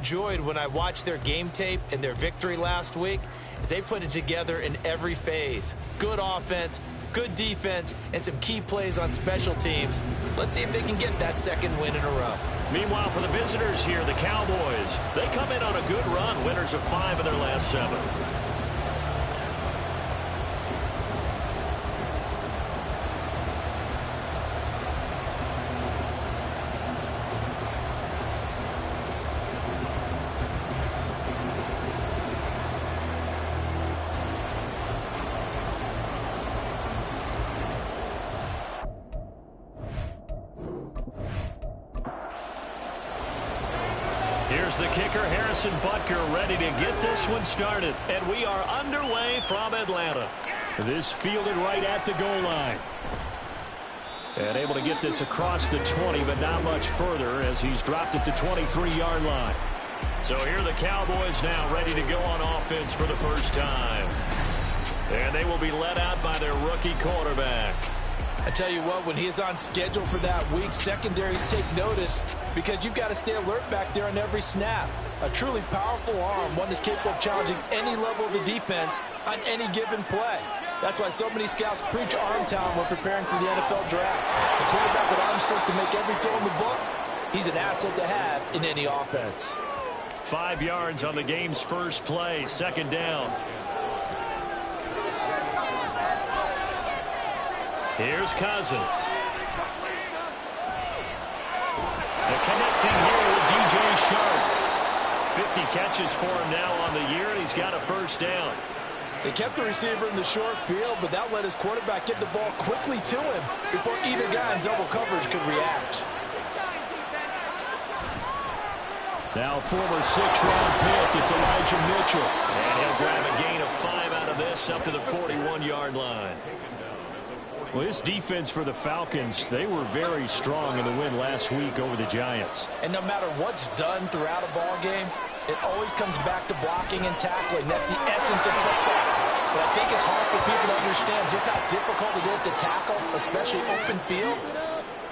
enjoyed when I watched their game tape and their victory last week is they put it together in every phase. Good offense, good defense, and some key plays on special teams. Let's see if they can get that second win in a row. Meanwhile, for the visitors here, the Cowboys, they come in on a good run, winners of 5 of their last 7. Here's the kicker, Harrison Butker, ready to get this one started. And we are underway from Atlanta. This fielded right at the goal line. And able to get this across the 20, but not much further as he's dropped it to 23-yard line. So here are the Cowboys now ready to go on offense for the first time. And they will be led out by their rookie quarterback. I tell you what, when he is on schedule for that week, secondaries take notice because you've got to stay alert back there on every snap. A truly powerful arm, one that's capable of challenging any level of the defense on any given play. That's why so many scouts preach arm talent when preparing for the NFL draft. A quarterback with arm strength to make every throw in the book, he's an asset to have in any offense. 5 yards on the game's first play, second down. Here's Cousins. The connecting here with DJ Sharp. 50 catches for him now on the year, and he's got a first down. They kept the receiver in the short field, but that let his quarterback get the ball quickly to him before either guy in double coverage could react. Now former 6th-round pick, it's Elijah Mitchell. And he'll grab a gain of 5 out of this up to the 41-yard line. Well, this defense for the Falcons, they were very strong in the win last week over the Giants. And no matter what's done throughout a ball game, it always comes back to blocking and tackling. That's the essence of football. But I think it's hard for people to understand just how difficult it is to tackle, especially open field.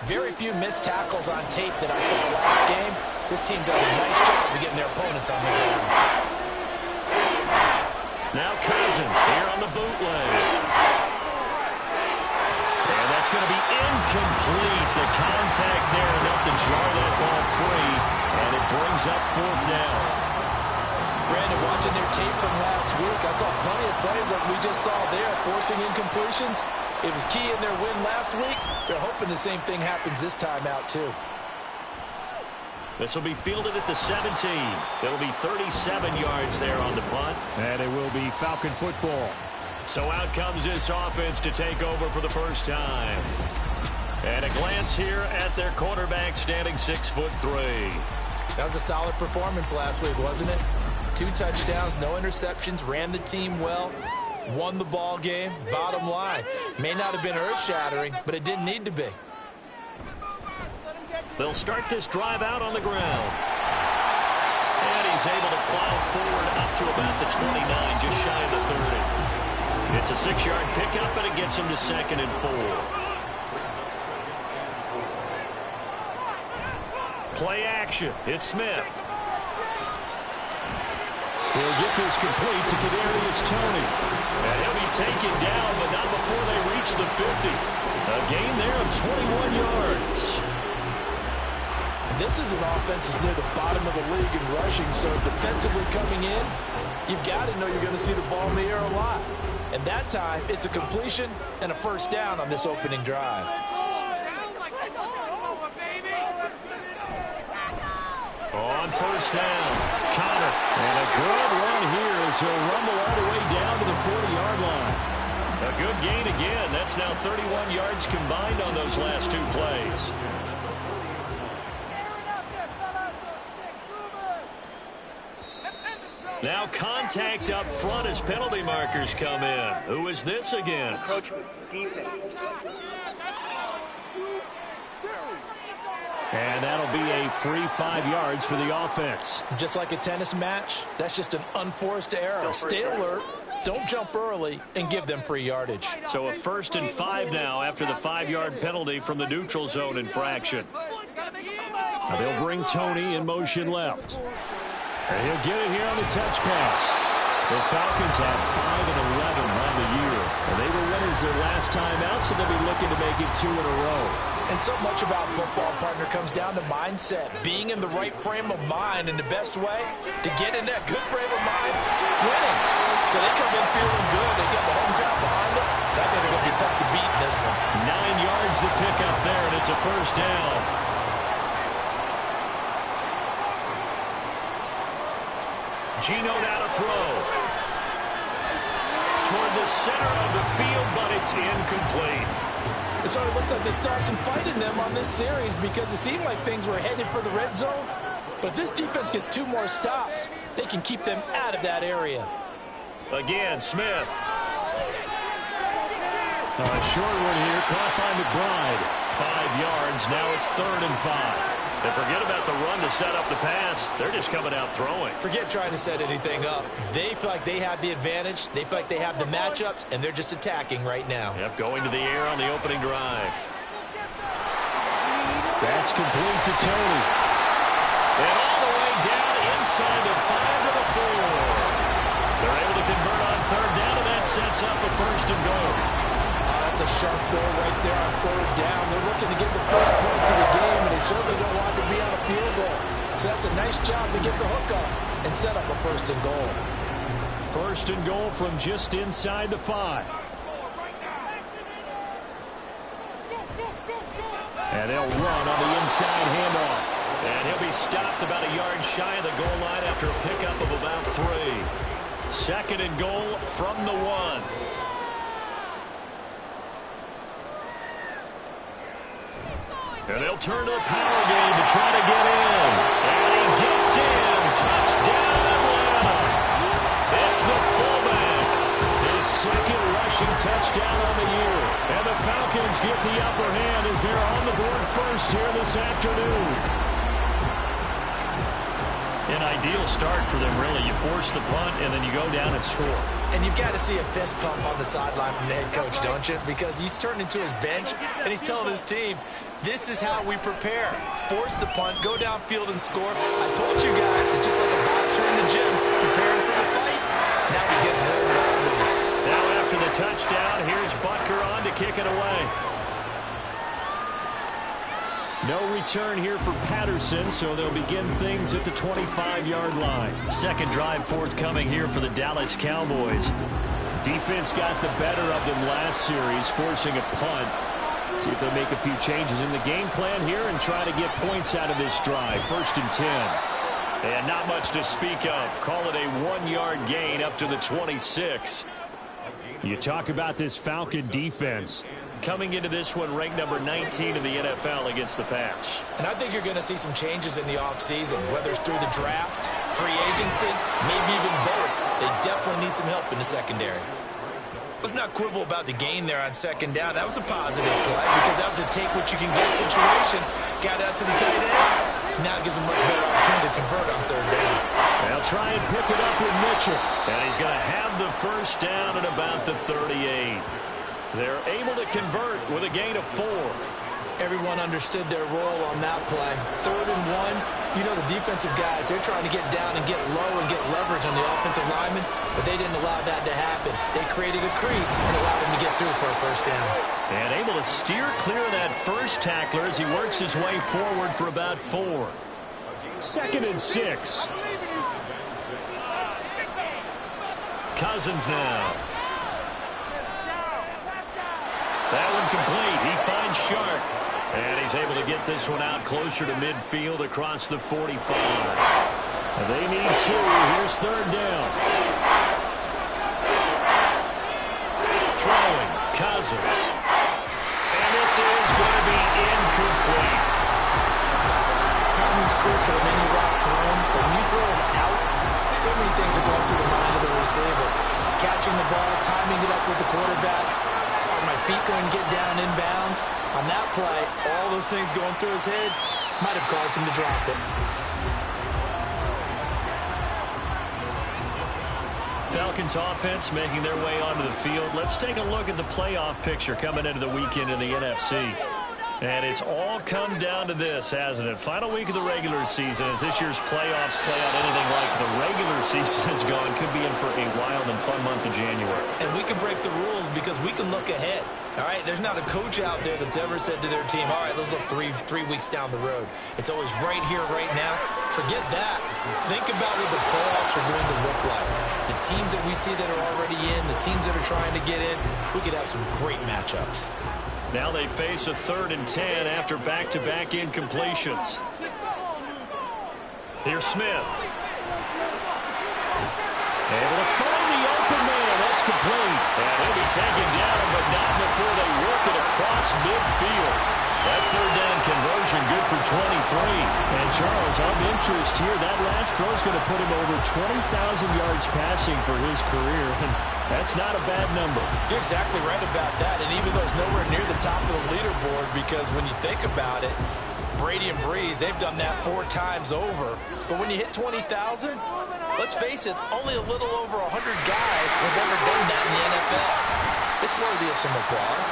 Very few missed tackles on tape that I saw last game. This team does a nice job of getting their opponents on the ground. Now Cousins here on the bootleg. And that's going to be incomplete. The contact there enough to jar that ball free, and it brings up 4th down. Brandon, watching their tape from last week, I saw plenty of plays like we just saw there, forcing incompletions. It was key in their win last week. They're hoping the same thing happens this time out, too. This will be fielded at the 17. It'll be 37 yards there on the punt. And it will be Falcon football. So out comes this offense to take over for the first time. And a glance here at their quarterback standing 6'3". That was a solid performance last week, wasn't it? 2 touchdowns, no interceptions, ran the team well, won the ball game. Bottom line, may not have been earth-shattering, but it didn't need to be. They'll start this drive out on the ground. And he's able to plow forward up to about the 29, just shy of the 30. It's a 6-yard pickup, and it gets him to 2nd and 4. Play action. It's Smith. He'll get this complete to Kadarius Toney. And he'll be taken down, but not before they reach the 50. A gain there of 21 yards. And this is an offense that's near the bottom of the league in rushing, so defensively coming in, you've got to know you're going to see the ball in the air a lot. And that time, it's a completion and a first down on this opening drive. On first down, Connor. And a good run here as he'll rumble all the way down to the 40-yard line. A good gain again. That's now 31 yards combined on those last 2 plays. Now contact up front as penalty markers come in. Who is this against? And that'll be a free 5 yards for the offense. Just like a tennis match, that's just an unforced error. Stay alert, don't jump early, and give them free yardage. So a 1st and 5 now after the 5-yard penalty from the neutral zone infraction. Now they'll bring Toney in motion left. And he'll get it here on the touch pass. The Falcons have 5-11 on the year. And they were winners their last time out, so they'll be looking to make it 2 in a row. And so much about football, partner, comes down to mindset. Being in the right frame of mind, and the best way to get in that good frame of mind, winning. So they come in feeling good. They got the home crowd behind them. I think they're going to be tough to beat in this one. 9 yards to pick up there, and it's a first down. Geno now to throw. Toward the center of the field, but it's incomplete. It sort of looks like they started some fight in them on this series because it seemed like things were headed for the red zone. But if this defense gets 2 more stops, they can keep them out of that area. Again, Smith. A short one here, caught by McBride. 5 yards, now it's 3rd and 5. And forget about the run to set up the pass. They're just coming out throwing. Forget trying to set anything up. They feel like they have the advantage. They feel like they have the matchups, and they're just attacking right now. Yep, going to the air on the opening drive. That's complete to Tony. And all the way down inside the 5 to the 4. They're able to convert on 3rd down, and that sets up a 1st and goal. That's a sharp throw right there on 3rd down. They're looking to get the first points of the game, and they certainly don't want to be on a field goal. So that's a nice job to get the hook up and set up a 1st and goal. 1st and goal from just inside the 5. And they'll run on the inside handoff. And he'll be stopped about a yard shy of the goal line after a pickup of about 3. 2nd and goal from the 1. And they'll turn to the power game to try to get in. And he gets in. Touchdown, Atlanta. It's the fullback. His 2nd rushing touchdown on the year. And the Falcons get the upper hand as they're on the board first here this afternoon. An ideal start for them, really. You force the punt, and then you go down and score. And you've got to see a fist pump on the sideline from the head coach, don't you? Because he's turned into his bench, and he's telling his team, this is how we prepare. Force the punt, go downfield and score. I told you guys, it's just like a boxer in the gym preparing for the fight. Now we get to loose. Now after the touchdown, here's Butker on to kick it away. No return here for Patterson, so they'll begin things at the 25-yard line. 2nd drive forthcoming here for the Dallas Cowboys. Defense got the better of them last series, forcing a punt. See if they make a few changes in the game plan here and try to get points out of this drive. 1st and 10. And not much to speak of. Call it a 1-yard gain up to the 26. You talk about this Falcon defense. Coming into this one ranked number 19 in the NFL against the pass. And I think you're going to see some changes in the offseason, whether it's through the draft, free agency, maybe even both. They definitely need some help in the secondary. Let's not quibble about the gain there on 2nd down. That was a positive play because that was a take-what-you-can-get situation. Got out to the tight end. Now it gives them much better opportunity to convert on 3rd down. They'll try and pick it up with Mitchell. And he's going to have the 1st down at about the 38. They're able to convert with a gain of 4. Everyone understood their role on that play. 3rd and 1. You know the defensive guys, they're trying to get down and get low and get leverage on the offensive linemen, but they didn't allow that to happen. They created a crease and allowed him to get through for a 1st down. And able to steer clear of that first tackler as he works his way forward for about 4. 2nd and 6. Cousins now. That one complete. He finds Shark. And he's able to get this one out closer to midfield across the 45. They need 2. Here's 3rd down. Throwing. Cousins. And this is going to be incomplete. Timing's crucial in any route thrown, but when you throw it out, so many things are going through the mind of the receiver. Catching the ball, timing it up with the quarterback. My feet going to get down inbounds. On that play, all those things going through his head might have caused him to drop it. Falcons offense making their way onto the field. Let's take a look at the playoff picture coming into the weekend in the NFC. And it's all come down to this, hasn't it? Final week of the regular season as this year's playoffs play out anything like season is gone, could be in for a wild and fun month of January. And we can break the rules because we can look ahead. All right, there's not a coach out there that's ever said to their team, all right, let's look three weeks down the road. It's always right here, right now. Forget that. Think about what the playoffs are going to look like. The teams that we see that are already in, the teams that are trying to get in, we could have some great matchups. Now they face a 3rd and 10 after back-to-back incompletions. Here's Smith. Able to find the open man. That's complete. And he'll be taken down, but not before they work it across midfield. That 3rd down conversion good for 23. And Charles, of interest here, that last throw is going to put him over 20,000 yards passing for his career. And that's not a bad number. You're exactly right about that. And even though it's nowhere near the top of the leaderboard, because when you think about it, Brady and Breeze, they've done that 4 times over. But when you hit 20,000, let's face it, only a little over 100 guys have ever done that in the NFL. It's worthy of some applause.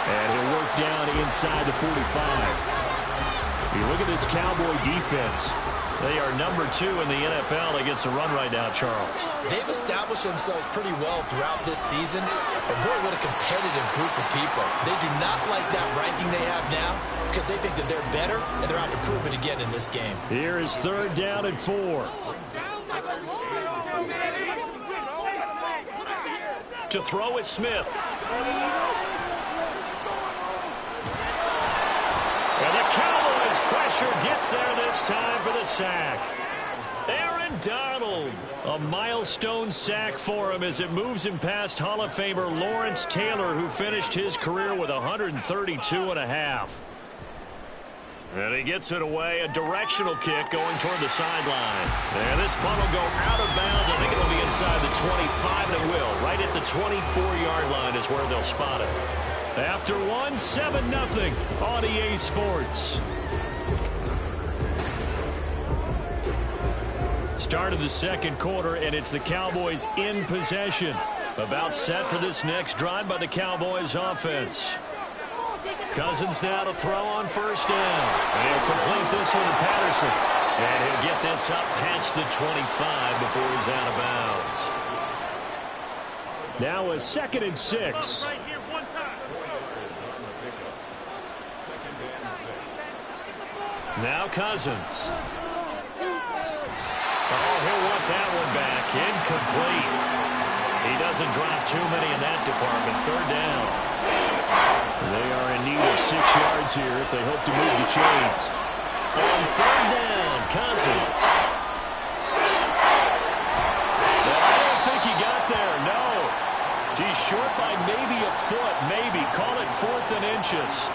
And he'll work down inside the 45. You look at this Cowboy defense. They are number 2 in the NFL against the run right now, Charles. They've established themselves pretty well throughout this season. But boy, what a competitive group of people. They do not like that ranking they have now because they think that they're better, and they're out to prove it again in this game. Here is 3rd down and 4. To throw is Smith. And the Cowboys pressure gets there this time for the sack. Aaron Donald, a milestone sack for him as it moves him past Hall of Famer Lawrence Taylor, who finished his career with 132.5. And he gets it away, a directional kick going toward the sideline. And this punt will go out of bounds. I think it'll be inside the 25, and it will. Right at the 24-yard line is where they'll spot it. After 7-0 on EA Sports. Start of the 2nd quarter, and it's the Cowboys in possession. About set for this next drive by the Cowboys offense. Cousins now to throw on 1st down. And he'll complete this one to Patterson. And he'll get this up past the 25 before he's out of bounds. Now a 2nd and 6. Now Cousins. Oh, he'll want that one back. Incomplete. He doesn't drop too many in that department. 3rd down. They are in need of 6 yards here if they hope to move the chains. On 3rd down, Cousins. Well, I don't think he got there, no. He's short by maybe a foot, maybe. Call it 4th and inches.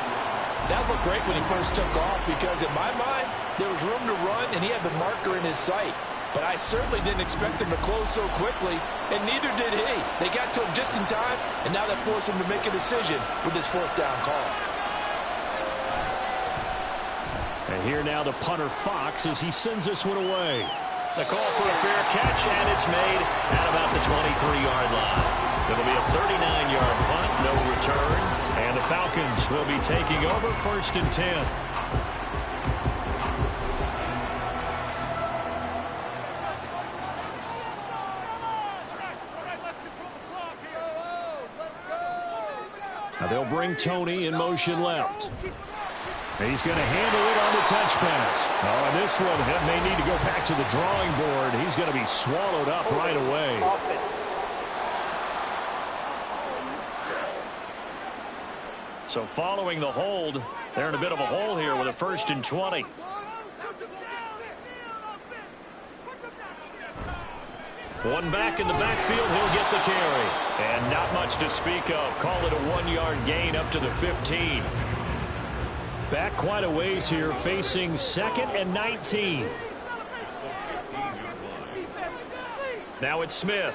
That looked great when he first took off because, in my mind, there was room to run, and he had the marker in his sight. But I certainly didn't expect him to close so quickly, and neither did he. They got to him just in time, and now that forced him to make a decision with his 4th down call. And here now the punter Fox as he sends this one away. The call for a fair catch, and it's made at about the 23-yard line. It'll be a 39-yard punt, no return, and the Falcons will be taking over 1st and 10. Now they'll bring Tony in motion left. He's going to handle it on the touch pass. Oh, and this one may need to go back to the drawing board. He's going to be swallowed up right away. So following the hold, they're in a bit of a hole here with a 1st and 20. One back in the backfield, he'll get the carry. And not much to speak of. Call it a 1-yard gain up to the 15. Back quite a ways here, facing 2nd and 19. Now it's Smith.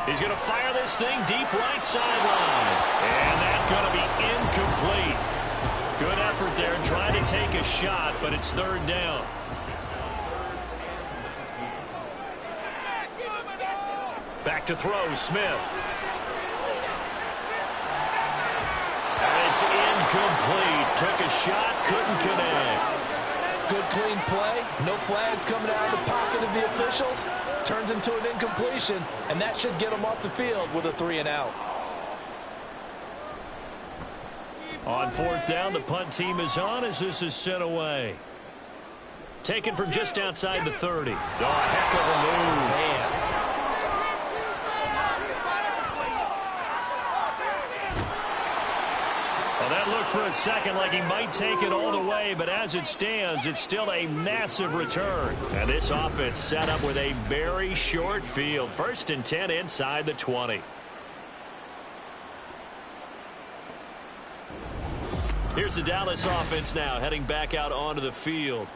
He's going to fire this thing deep right sideline. And that's going to be incomplete. Good effort there, trying to take a shot, but it's 3rd down. Back to throw, Smith. And it's incomplete. Took a shot, couldn't connect. Good, clean play. No flags coming out of the pocket of the officials. Turns into an incompletion, and that should get them off the field with a 3-and-out. On fourth down, the punt team is on as this is sent away. Taken from just outside the 30. Oh, a heck of a move. Man. Well, that looked for a second like he might take it all the way, but as it stands, it's still a massive return. And this offense set up with a very short field. 1st and 10 inside the 20. Here's the Dallas offense now heading back out onto the field.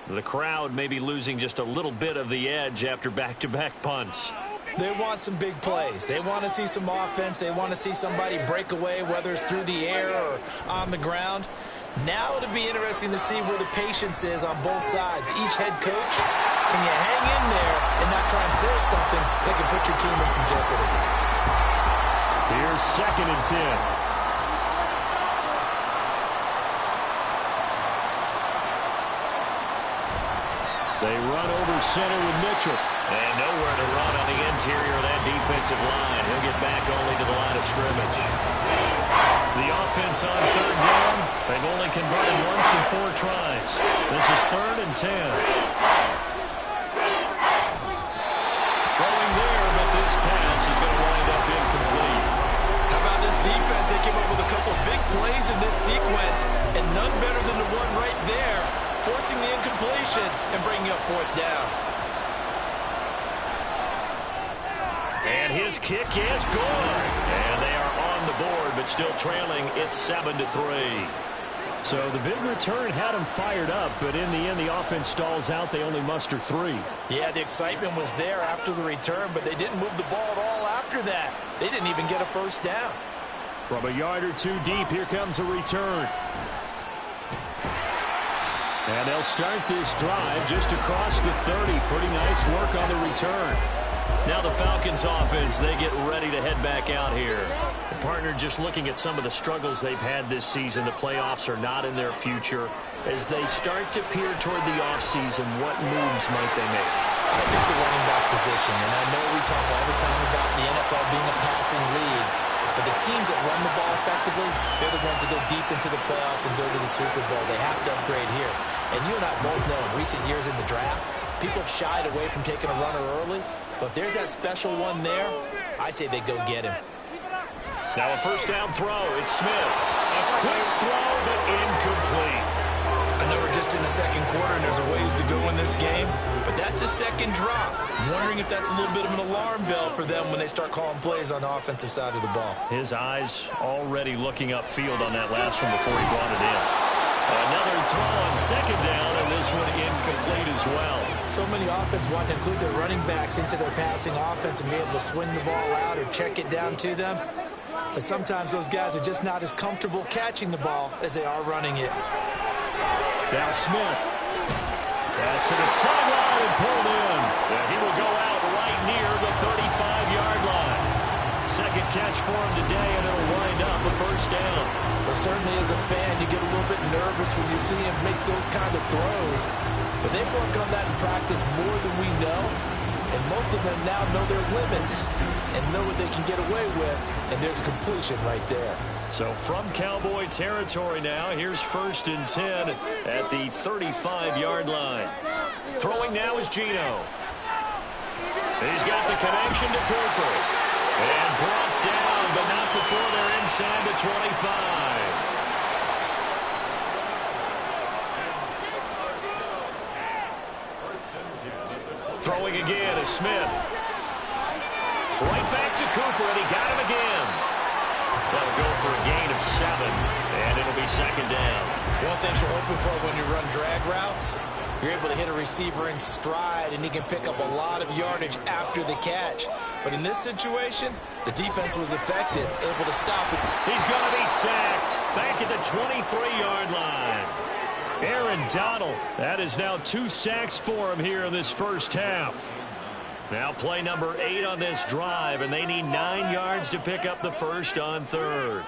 The crowd may be losing just a little bit of the edge after back-to-back punts. They want some big plays. They want to see some offense. They want to see somebody break away, whether it's through the air or on the ground. Now it'll be interesting to see where the patience is on both sides. Each head coach, can you hang in there and not try and force something that can put your team in some jeopardy? Here's 2nd and 10. They run over center with Mitchell. And nowhere to run on the interior of that defensive line. He'll get back only to the line of scrimmage. The offense on 3rd down. They've only converted once in 4 tries. This is 3rd and 10. Throwing there, but this pass is going to wind up incomplete. How about this defense? They came up with a couple big plays in this sequence, and none better than the one right there, forcing the incompletion and bringing up 4th down. And his kick is good. And they are on the board, but still trailing. It's 7-3. So the big return had them fired up, but in the end, the offense stalls out. They only muster 3. Yeah, the excitement was there after the return, but they didn't move the ball at all after that. They didn't even get a 1st down. From a yard or 2 deep, here comes a return. And they'll start this drive just across the 30. Pretty nice work on the return. Now the Falcons offense, they get ready to head back out here. The partner, just looking at some of the struggles they've had this season, the playoffs are not in their future. As they start to peer toward the offseason, what moves might they make? I think the running back position, and I know we talk all the time about the NFL being a passing league, but the teams that run the ball effectively, they're the ones that go deep into the playoffs and go to the Super Bowl. They have to upgrade here. And you and I both know in recent years in the draft, people have shied away from taking a runner early. But if there's that special one there, I say they go get him. Now a 1st down throw. It's Smith. A quick throw, but incomplete. I know we're just in the 2nd quarter and there's a ways to go in this game, but that's a 2nd drop. I'm wondering if that's a little bit of an alarm bell for them when they start calling plays on the offensive side of the ball. His eyes already looking upfield on that last one before he brought it in. Another throw on 2nd down, and this one incomplete as well. So many offenses want to include their running backs into their passing offense and be able to swing the ball out or check it down to them. But sometimes those guys are just not as comfortable catching the ball as they are running it. Now Smith. Pass to the sideline and pulled in. And he will go out right near the 35-yard line. 2nd catch for him today, and it'll wind up a 1st down. Well, certainly as a fan, you get a little bit nervous when you see him make those kind of throws. But they work on that in practice more than we know. And most of them now know their limits and know what they can get away with. And there's a completion right there. So from Cowboy territory now, here's 1st and 10 at the 35-yard line. Throwing now is Geno. He's got the connection to Cooper. And brought down, but not before they're inside the 25. Throwing again is Smith. Right back to Cooper, and he got him again. That'll go for a gain of 7, and it'll be 2nd down. One thing you're hoping for when you run drag routes, you're able to hit a receiver in stride, and he can pick up a lot of yardage after the catch. But in this situation, the defense was effective, able to stop it. He's going to be sacked back at the 23-yard line. Aaron Donald, that is now 2 sacks for him here in this 1st half. Now play number 8 on this drive, and they need 9 yards to pick up the 1st on 3rd.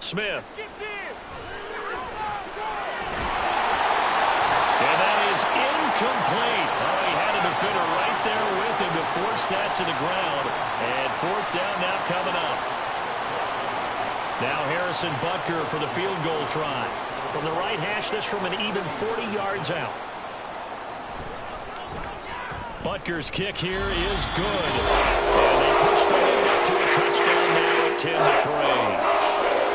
Smith. And that is incomplete. Oh, he had a defender right there with him to force that to the ground. And fourth down now coming up. Now Harrison Butker for the field goal try. From the right hash, this from an even 40 yards out. Butker's kick here is good. And they push the lead up to a touchdown now at 10-3.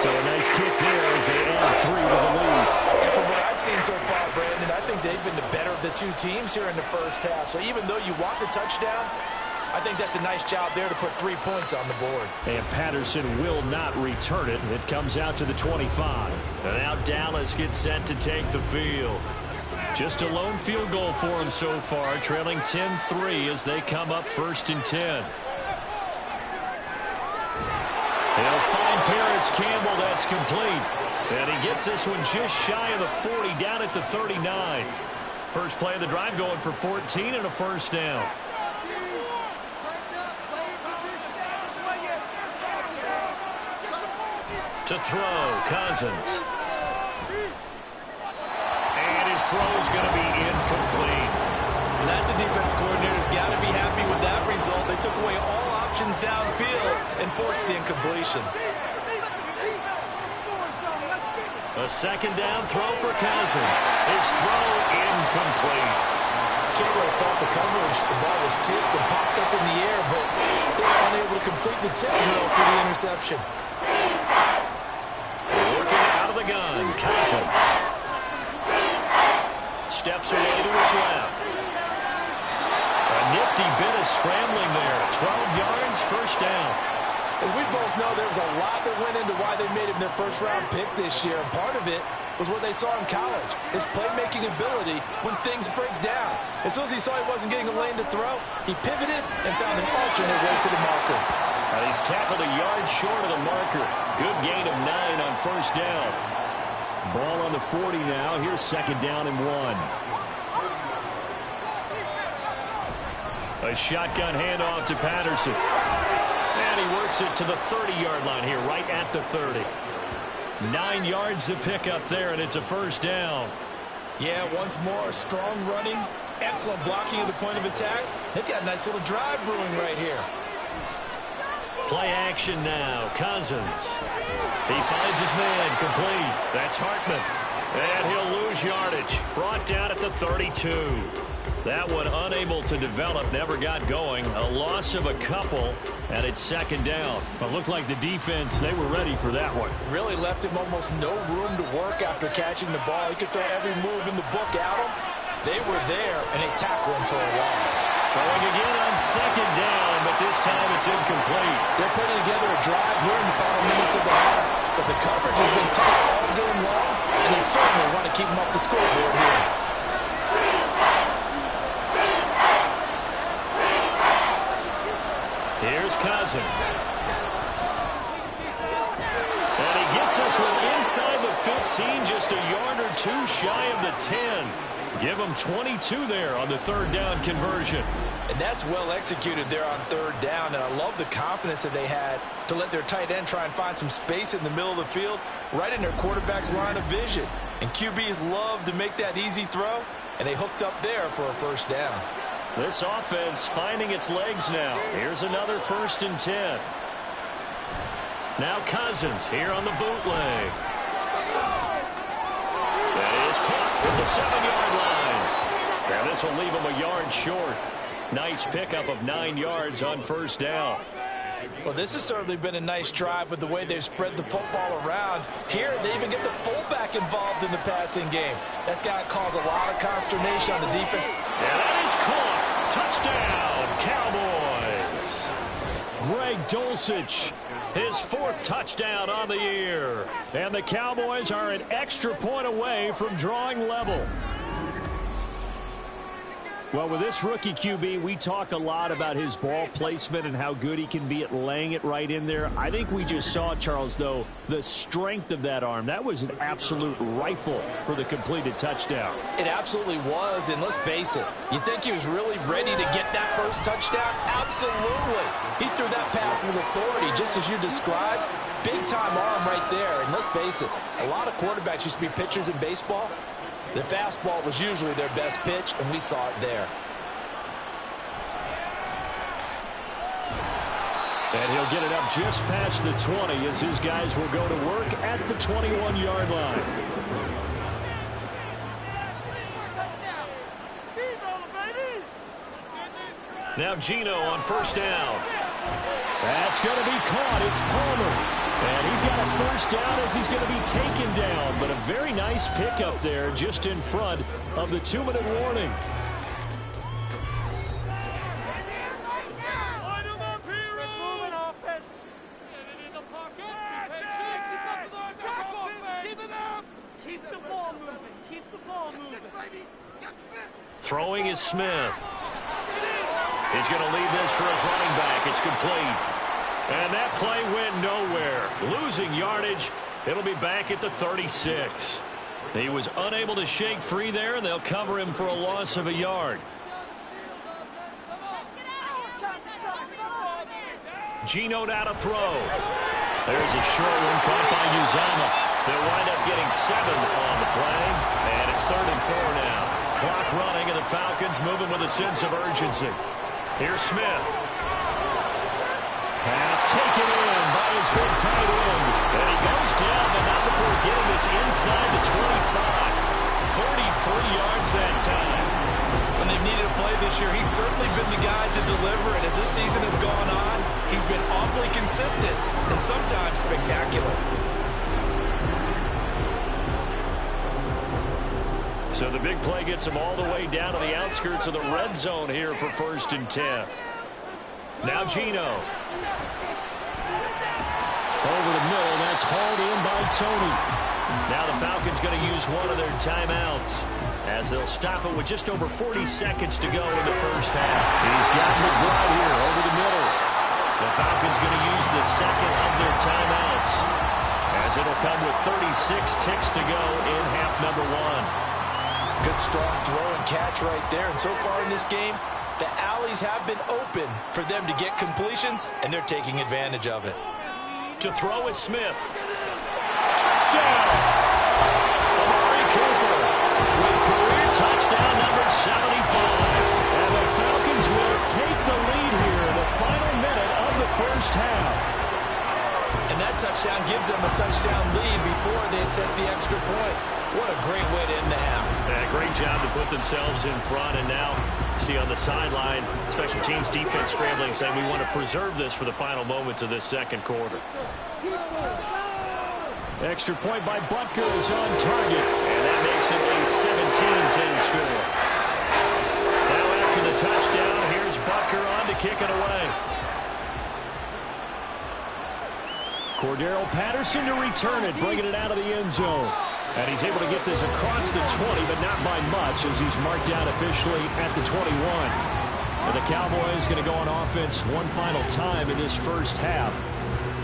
So a nice kick there as they add 3 with the lead. And from what I've seen so far, Brandon, I think they've been the better of the two teams here in the first half. So even though you want the touchdown, I think that's a nice job there to put 3 points on the board. And Patterson will not return it. It comes out to the 25. And now Dallas gets set to take the field. Just a lone field goal for him so far, trailing 10-3 as they come up 1st and 10. They'll find Paris Campbell. That's complete. And he gets this one just shy of the 40, down at the 39. First play of the drive going for 14 and a first down. To throw, Cousins. And his throw is going to be incomplete. And that's a defense coordinator's got to be happy with that result. They took away all options downfield and forced the incompletion. A second down throw for Cousins. His throw incomplete. Can't really fault the coverage. The ball was tipped and popped up in the air, but they were unable to complete the tip drill for the interception. Working out of the gun, Cousins. Steps away to his left. A nifty bit of scrambling there. 12 yards, first down. As we both know, there was a lot that went into why they made him their first-round pick this year, and part of it was what they saw in college, his playmaking ability when things break down. As soon as he saw he wasn't getting a lane to throw, he pivoted and found an alternate way to the marker. He's tackled a yard short of the marker. Good gain of 9 on first down. Ball on the 40 now. Here's second down and 1. A shotgun handoff to Patterson. And he works it to the 30-yard line here, right at the 30. 9 yards to pick up there, and it's a first down. Yeah, once more, strong running, excellent blocking at the point of attack. They've got a nice little drive brewing right here. Play action now, Cousins. He finds his man, complete. That's Hartman. And he'll lose yardage. Brought down at the 32. That one unable to develop, never got going. A loss of a couple, and it's second down. But looked like the defense, they were ready for that one. Really left him almost no room to work after catching the ball. He could throw every move in the book at him. They were there, and they tackled him for a loss. Throwing again on second down, but this time it's incomplete. They're putting together a drive here in the final minutes of the half, but the coverage has been tight all game long, and they certainly want to keep them off the scoreboard here. Here's Cousins. And he gets us one inside the 15, just a yard or two shy of the 10. Give him 22 there on the third down conversion. And that's well executed there on third down, and I love the confidence that they had to let their tight end try and find some space in the middle of the field, right in their quarterback's line of vision. And QBs love to make that easy throw, and they hooked up there for a first down. This offense finding its legs now. Here's another 1st and 10. Now Cousins here on the bootleg. That is caught at the 7-yard line. And this will leave him a yard short. Nice pickup of 9 yards on first down. Well, this has certainly been a nice drive with the way they've spread the football around. Here, they even get the fullback involved in the passing game. That's got to cause a lot of consternation on the defense. And that is caught. Touchdown, Cowboys. Greg Dulcich, his 4th touchdown on the year. And the Cowboys are an extra point away from drawing level. Well, with this rookie QB, we talk a lot about his ball placement and how good he can be at laying it right in there. I think we just saw, Charles, though, the strength of that arm. That was an absolute rifle for the completed touchdown. It absolutely was, and let's face it, you think he was really ready to get that first touchdown? Absolutely. He threw that pass with authority, just as you described. Big-time arm right there. And let's face it, a lot of quarterbacks used to be pitchers in baseball. The fastball was usually their best pitch, and we saw it there. And he'll get it up just past the 20 as his guys will go to work at the 21-yard line. Now Gino on first down. That's going to be caught. It's Palmer. And he's got a first down as he's going to be taken down. But a very nice pickup there just in front of the 2-minute warning. Throwing is Smith. He's going to leave this for his running back. It's complete. And that play went nowhere. Losing yardage. It'll be back at the 36. He was unable to shake free there, and they'll cover him for a loss of a yard. Gino now to throw. There's a short one caught by Uzama. They'll wind up getting 7 on the play, and it's 3rd and 4 now. Clock running, and the Falcons moving with a sense of urgency. Here's Smith. Pass taken in by his big tight end. And he goes down, but not before getting this inside the 25. 33 yards that time. When they've needed a play this year, he's certainly been the guy to deliver. And as this season has gone on, he's been awfully consistent and sometimes spectacular. So the big play gets him all the way down to the outskirts of the red zone here for 1st and 10. Now Gino. Over the middle, that's hauled in by Tony. Now the Falcons going to use one of their timeouts as they'll stop it with just over 40 seconds to go in the first half. He's got McBride here over the middle. The Falcons going to use the second of their timeouts as it'll come with 36 ticks to go in half number 1. Good strong throw and catch right there. And so far in this game, the alleys have been open for them to get completions, and they're taking advantage of it. To throw is Smith. Touchdown! Amari Cooper with career touchdown number 75. And the Falcons will take the lead here in the final minute of the first half. And that touchdown gives them a touchdown lead before they attempt the extra point. What a great way to end the half. Yeah, great job to put themselves in front. And now, see on the sideline, special teams defense scrambling, saying we want to preserve this for the final moments of this second quarter. Extra point by Butker is on target. And that makes it a 17-10 score. Now after the touchdown, here's Butker on to kick it away. Cordero Patterson to return it, bringing it out of the end zone. And he's able to get this across the 20, but not by much as he's marked down officially at the 21. And the Cowboys going to go on offense one final time in this first half.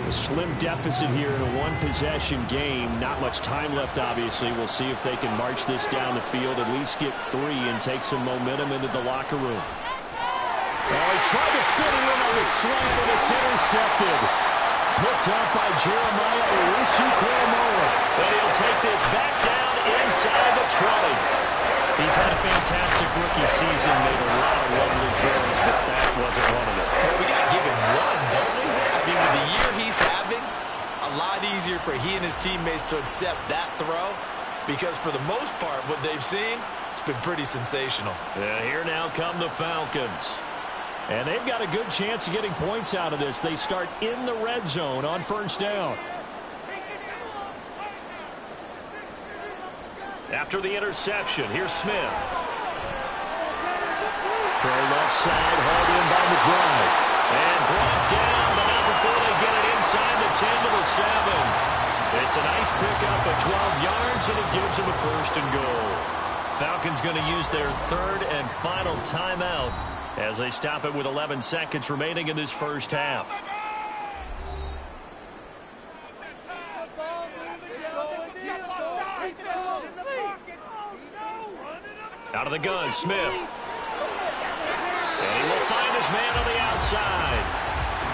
A slim deficit here in a one-possession game. Not much time left, obviously. We'll see if they can march this down the field, at least get 3 and take some momentum into the locker room. Oh, he tried to fit it in on the slant, and it's intercepted. Picked up by Jeremiah Owusu-Koramoah. And he'll take this back down inside the 20. He's had a fantastic rookie season, made a lot of lovely throws, but that wasn't one of them. Well, we got to give him one, don't we? I mean, with the year he's having, a lot easier for he and his teammates to accept that throw because for the most part, what they've seen, it's been pretty sensational. Yeah, here now come the Falcons. And they've got a good chance of getting points out of this. They start in the red zone on first down. After the interception, here's Smith. Throw left side, hauled in by McBride. And brought down, but not before they get it inside the 10 to the 7. It's a nice pickup of 12 yards, and it gives them a 1st and goal. Falcons going to use their 3rd and final timeout as they stop it with 11 seconds remaining in this first half. Out of the gun, Smith. And he will find his man on the outside.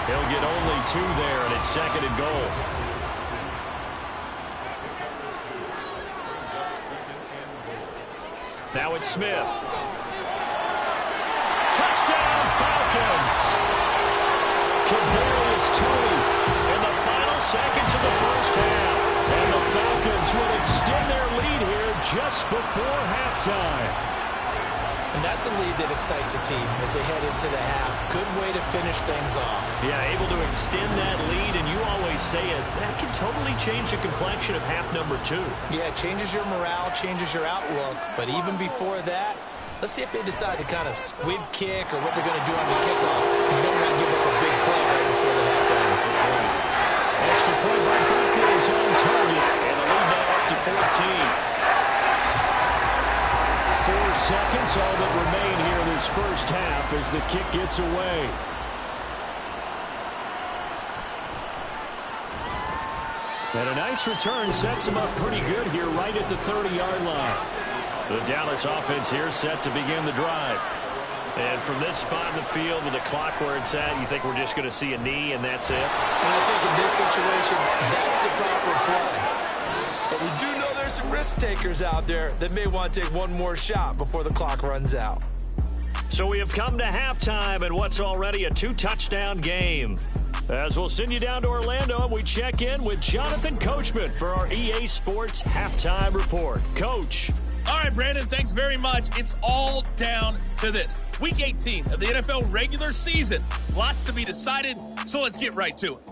He'll get only 2 there, and it's 2nd and goal. Now it's Smith. Touchdown, Falcons! Kadarius Toney in the final seconds of the first half. And the Falcons will extend their lead here just before halftime. And that's a lead that excites a team as they head into the half. Good way to finish things off. Yeah, able to extend that lead, and you always say it, that can totally change the complexion of half number 2. Yeah, it changes your morale, changes your outlook. But even before that, let's see if they decide to kind of squib kick or what they're going to do on the kickoff. Because you don't want to give up a big play right before the half ends. Extra point by Butker is on target, and the lead now up to 14. 4 seconds, all that remain here in this first half as the kick gets away. And a nice return sets them up pretty good here right at the 30-yard line. The Dallas offense here set to begin the drive. And from this spot in the field with the clock where it's at, you think we're just going to see a knee and that's it? And I think in this situation, that's the proper play. But we do know there's some risk takers out there that may want to take one more shot before the clock runs out. So we have come to halftime in what's already a 2-touchdown game. As we'll send you down to Orlando and we check in with Jonathan Coachman for our EA Sports Halftime Report. Coach. All right, Brandon, thanks very much. It's all down to this. Week 18 of the NFL regular season. Lots to be decided, so let's get right to it.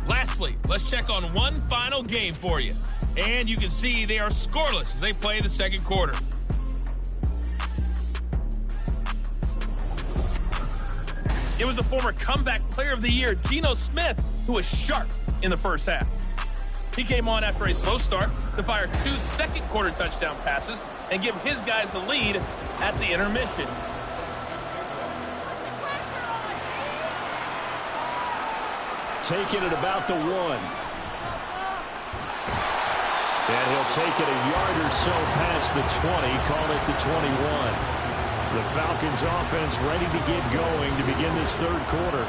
Lastly, let's check on one final game for you. And you can see they are scoreless as they play the second quarter. It was the former comeback player of the year, Geno Smith, who was sharp in the first half. He came on after a slow start to fire 2 second-quarter touchdown passes and give his guys the lead at the intermission. Taking it about the 1. And he'll take it a yard or so past the 20, call it the 21. The Falcons offense ready to get going to begin this third quarter.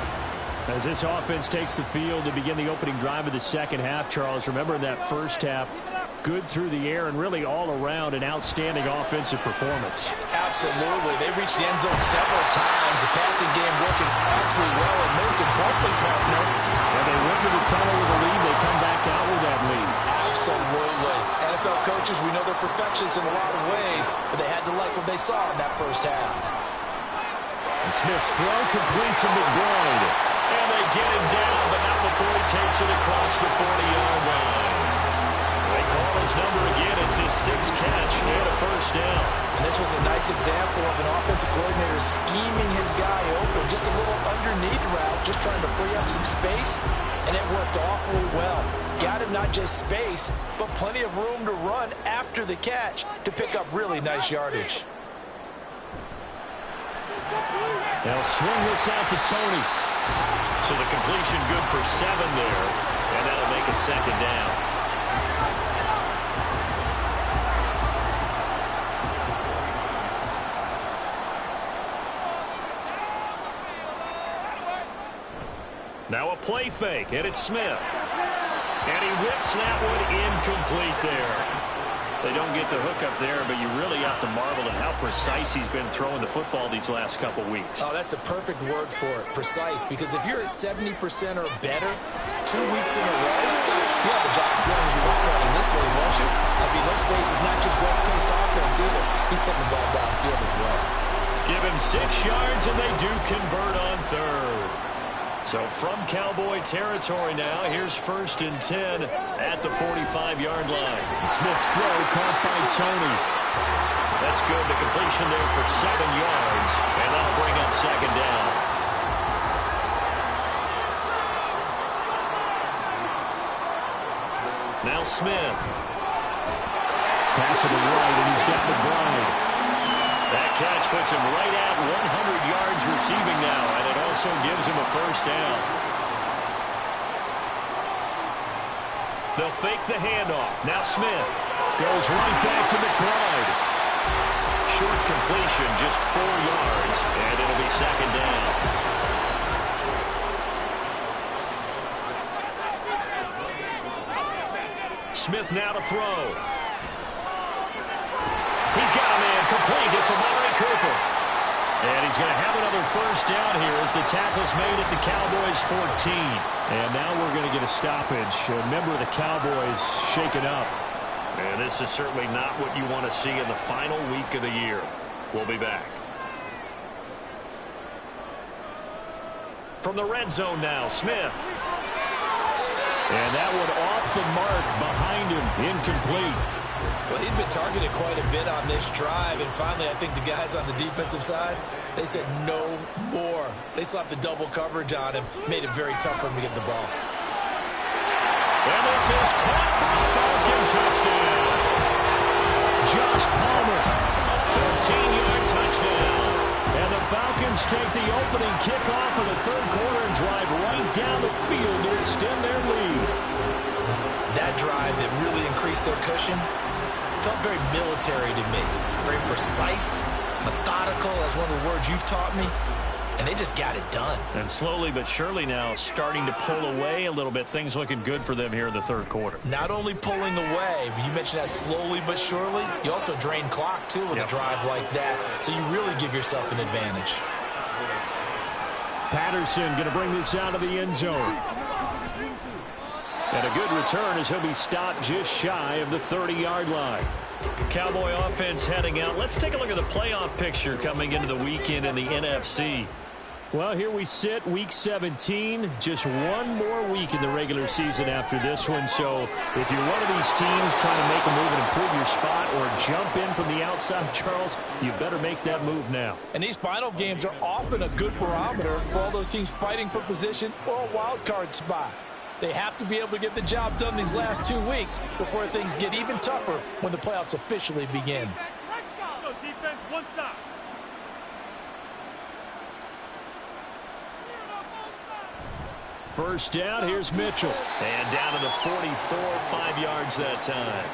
As this offense takes the field to begin the opening drive of the second half, Charles, remember in that first half, good through the air and really all around an outstanding offensive performance. Absolutely. They reached the end zone several times. The passing game working awfully well, and most importantly, partner, when they went to the tunnel with a lead, they come back out with that lead. Absolutely. NFL coaches, we know they're perfectionists in a lot of ways, but they had to like what they saw in that first half. And Smith's throw complete to McBride. And they get him down, but not before he takes it across the 40-yard line. They call his number again. It's his 6th catch and a first down. And this was a nice example of an offensive coordinator scheming his guy open. Just a little underneath route, just trying to free up some space, and it worked awfully well. Got him not just space, but plenty of room to run after the catch to pick up really nice yardage. They'll swing this out to Toney. So the completion good for 7 there, and that'll make it second down. Now a play fake, and it's Smith. And he whips that one incomplete there. They don't get the hook up there, but you really have to marvel at how precise he's been throwing the football these last couple weeks. Oh, that's the perfect word for it, precise, because if you're at 70% or better 2 weeks in a row, you have a job as long as you want one in this league, won't you? I mean, let's face it, it's not just West Coast offense either. He's putting the ball downfield as well. Give him 6 yards, and they do convert on third. So from Cowboy territory now, here's 1st and 10 at the 45-yard line. Smith's throw caught by Toney. That's good. The completion there for 7 yards, and that'll bring up second down. Now Smith. Pass to the right, and he's got McBride. That catch puts him right at 100 yards receiving now, and it also gives him a first down. They'll fake the handoff. Now Smith goes right back to McBride. Short completion, just 4 yards, and it'll be second down. Smith now to throw. He's got a man complete. It's Amari Cooper. And he's going to have another first down here as the tackle's made at the Cowboys 14. And now we're going to get a stoppage. A member of the Cowboys shaken up. And this is certainly not what you want to see in the final week of the year. We'll be back. From the red zone now, Smith. And that one off the mark behind him, incomplete. Well, he'd been targeted quite a bit on this drive, and finally I think the guys on the defensive side, they said no more. They slapped the double coverage on him, made it very tough for him to get the ball. And this is caught for a Falcon touchdown. Josh Palmer, a 13-yard touchdown. And the Falcons take the opening kickoff of the third quarter and drive right down the field to extend their lead. That drive that really increased their cushion felt very military to me. Very precise, methodical. That's one of the words you've taught me. And they just got it done. And slowly but surely now starting to pull away a little bit. Things looking good for them here in the third quarter. Not only pulling away, but you mentioned that slowly but surely. You also drain clock, too, with a drive like that. So you really give yourself an advantage. Patterson going to bring this out of the end zone. And a good return as he'll be stopped just shy of the 30-yard line. Cowboy offense heading out. Let's take a look at the playoff picture coming into the weekend in the NFC. Well, here we sit, week 17. Just one more week in the regular season after this one. So if you're one of these teams trying to make a move and improve your spot or jump in from the outside, Charles, you better make that move now. And these final games are often a good barometer for all those teams fighting for position or a wild card spot. They have to be able to get the job done these last 2 weeks before things get even tougher when the playoffs officially begin. Go defense, one stop. First down, here's Mitchell. And down to the 44, 5 yards that time.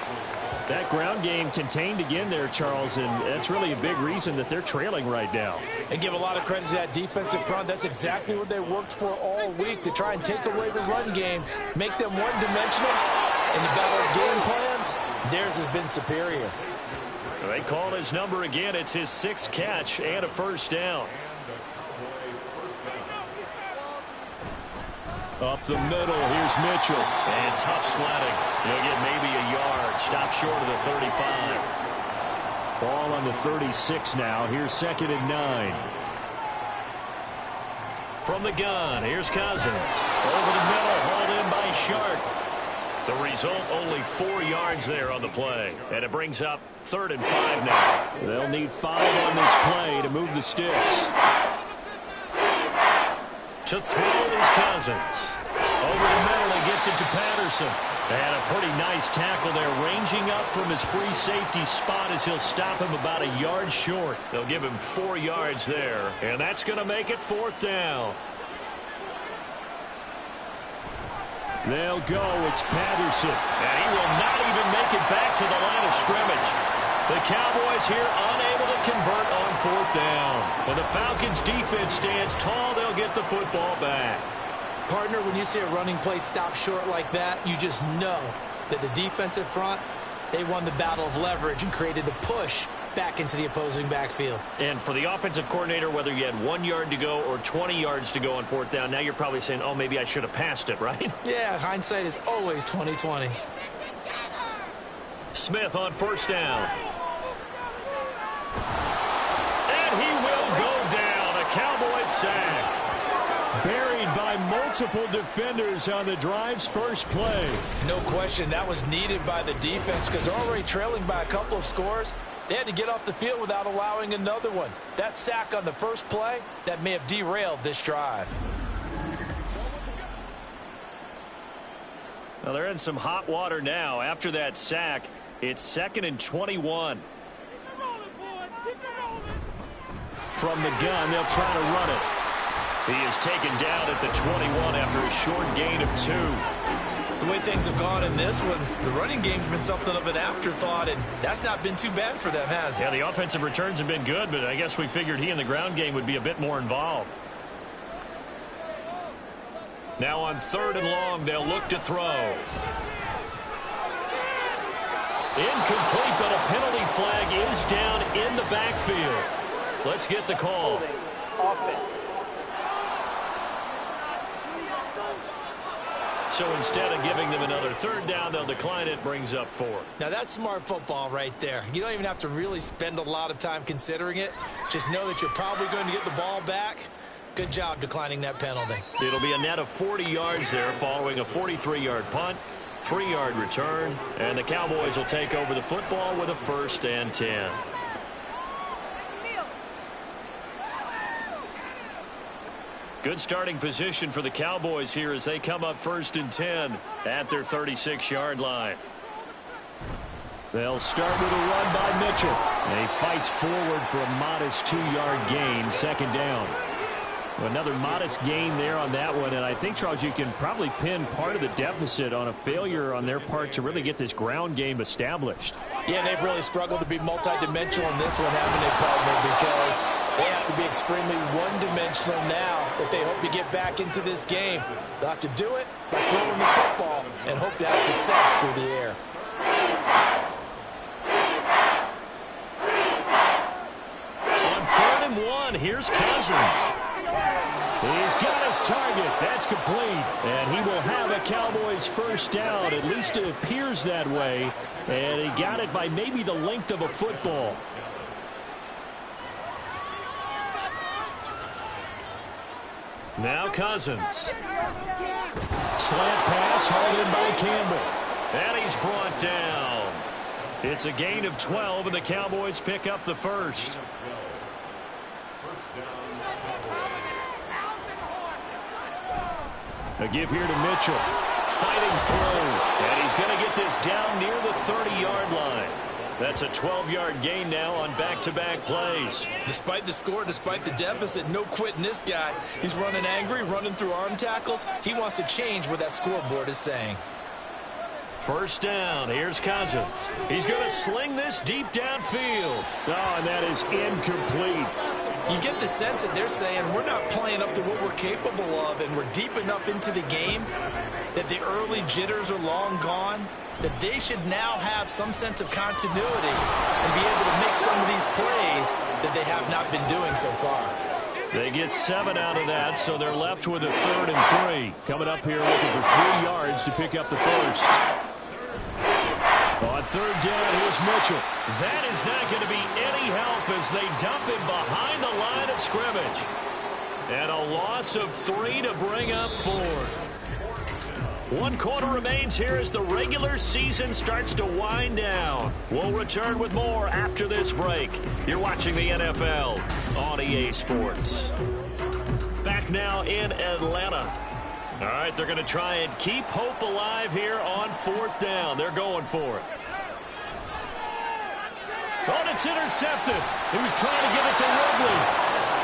That ground game contained again there, Charles, and that's really a big reason that they're trailing right now. And give a lot of credit to that defensive front. That's exactly what they worked for all week, to try and take away the run game, make them one-dimensional. In the battle of game plans, theirs has been superior. They call his number again. It's his 6th catch and a first down. Up the middle, here's Mitchell. And tough sledding. He'll get maybe a yard. Stop short of the 35. Ball on the 36 now. Here's 2nd and 9. From the gun, here's Cousins. Over the middle, hauled in by Sharp. The result, only 4 yards there on the play. And it brings up 3rd and 5 now. They'll need 5 on this play to move the sticks. To throw is Cousins. Over the middle, he gets it to Patterson. And a pretty nice tackle there, ranging up from his free safety spot as he'll stop him about a yard short. They'll give him 4 yards there, and that's going to make it 4th down. They'll go. It's Patterson. And he will not even make it back to the line of scrimmage. The Cowboys here unable to convert on 4th down. When the Falcons defense stands tall, they'll get the football back. Partner, when you see a running play stop short like that, you just know that the defensive front, they won the battle of leverage and created the push back into the opposing backfield. And for the offensive coordinator, whether you had 1 yard to go or 20 yards to go on 4th down, now you're probably saying, oh, maybe I should have passed it, right? Yeah, hindsight is always 20/20. Smith on 1st down. And he will go down. A Cowboys sack. Buried by multiple defenders on the drive's first play. No question, that was needed by the defense because they're already trailing by a couple of scores. They had to get off the field without allowing another one. That sack on the first play, that may have derailed this drive. Well, they're in some hot water now. After that sack, it's 2nd and 21. From the gun, they'll try to run it. He is taken down at the 21 after a short gain of 2. The way things have gone in this one, the running game's been something of an afterthought, and that's not been too bad for them, has it? Yeah, the offensive returns have been good, but I guess we figured he in the ground game would be a bit more involved. Now on 3rd and long, they'll look to throw. Incomplete, but a penalty flag is down in the backfield. Let's get the call. So instead of giving them another 3rd down, they'll decline it, brings up 4. Now that's smart football right there. You don't even have to really spend a lot of time considering it. Just know that you're probably going to get the ball back. Good job declining that penalty. It'll be a net of 40 yards there following a 43-yard punt, 3-yard return, and the Cowboys will take over the football with a 1st and 10. Good starting position for the Cowboys here as they come up 1st and 10 at their 36-yard line. They'll start with a run by Mitchell. And he fights forward for a modest 2-yard gain, 2nd down. Another modest gain there on that one, and I think, Charles, you can probably pin part of the deficit on a failure on their part to really get this ground game established. Yeah, they've really struggled to be multidimensional in this one, haven't they, partner? Because they have to be extremely one-dimensional now if they hope to get back into this game. They'll have to do it by throwing the football and hope to have success through the air. On 3rd and 1, here's Cousins. He's got his target. That's complete. And he will have a Cowboys 1st down. At least it appears that way. And he got it by maybe the length of a football. Now Cousins. Slant pass hauled in by Campbell. And he's brought down. It's a gain of 12, and the Cowboys pick up the 1st. A give here to Mitchell. Fighting through. And he's going to get this down near the 30-yard line. That's a 12-yard gain now on back-to-back plays. Despite the score, despite the deficit, no quitting this guy. He's running angry, running through arm tackles. He wants to change what that scoreboard is saying. 1st down. Here's Cousins. He's going to sling this deep downfield. Oh, and that is incomplete. You get the sense that they're saying we're not playing up to what we're capable of, and we're deep enough into the game that the early jitters are long gone, that they should now have some sense of continuity and be able to make some of these plays that they have not been doing so far. They get 7 out of that, so they're left with a 3rd and 3. Coming up here looking for 3 yards to pick up the 1st. On 3rd down, here's Mitchell. That is not going to be any help as they dump him behind the line of scrimmage. And a loss of 3 to bring up 4. 1 quarter remains here as the regular season starts to wind down. We'll return with more after this break. You're watching the NFL on EA Sports. Back now in Atlanta. All right, they're going to try and keep hope alive here on 4th down. They're going for it. Oh, and it's intercepted. He was trying to give it to Ridley.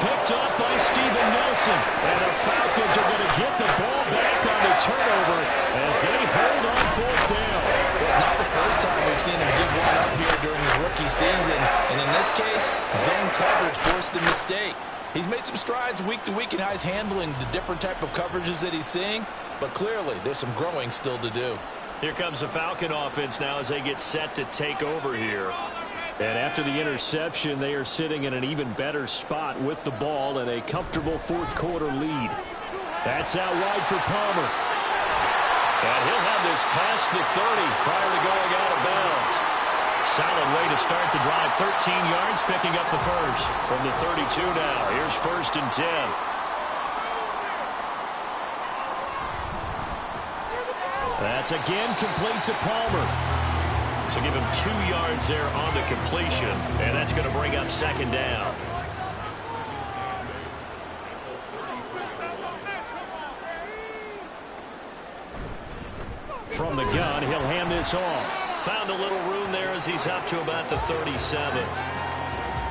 Picked up by Steven Nelson. And the Falcons are going to get the ball back on the turnover as they hold on 4th down. It's not the first time we've seen him give one up here during his rookie season. And in this case, zone coverage forced the mistake. He's made some strides week to week in how he's handling the different type of coverages that he's seeing. But clearly, there's some growing still to do. Here comes the Falcon offense now as they get set to take over here. And after the interception, they are sitting in an even better spot with the ball and a comfortable 4th quarter lead. That's out wide for Palmer. And he'll have this past the 30 prior to going out of bounds. Solid way to start the drive. 13 yards, picking up the 1st. From the 32 now. Here's 1st and 10. That's again complete to Palmer. So give him 2 yards there on the completion. And that's going to bring up 2nd down. From the gun, he'll hand this off. Found a little room there as he's up to about the 37.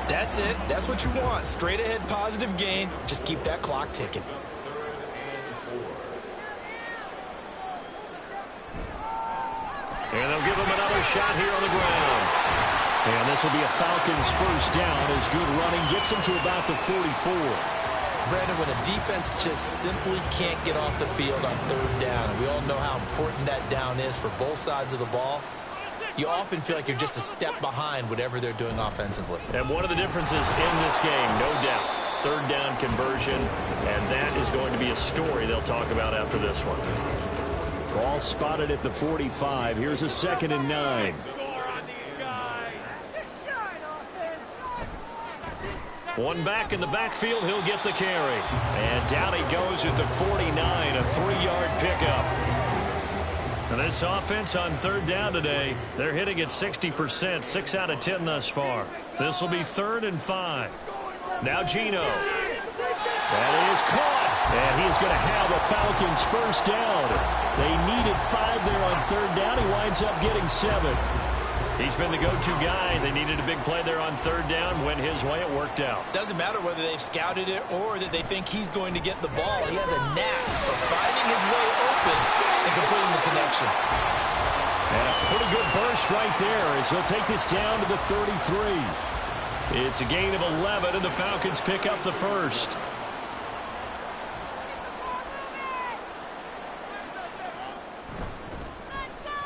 That's it. That's what you want. Straight ahead positive gain. Just keep that clock ticking. And they'll give him another shot here on the ground. And this will be a Falcons first down as good running gets them to about the 44. Brandon, when a defense just simply can't get off the field on third down, and we all know how important that down is for both sides of the ball, you often feel like you're just a step behind whatever they're doing offensively. And one of the differences in this game, no doubt, third down conversion, and that is going to be a story they'll talk about after this one. Ball spotted at the 45. Here's a 2nd and 9. One back in the backfield, he'll get the carry. And down he goes at the 49, a 3-yard pickup. And this offense on third down today, they're hitting at 60%, 6 out of 10 thus far. This will be 3rd and 5. Now Geno. That is caught. And he's going to have a Falcons first down. They needed 5 there on third down. He winds up getting 7. He's been the go-to guy. They needed a big play there on third down. Went his way. It worked out. Doesn't matter whether they've scouted it or that they think he's going to get the ball. He has a knack for finding his way open and completing the connection. And a pretty good burst right there as he'll take this down to the 33. It's a gain of 11, and the Falcons pick up the first.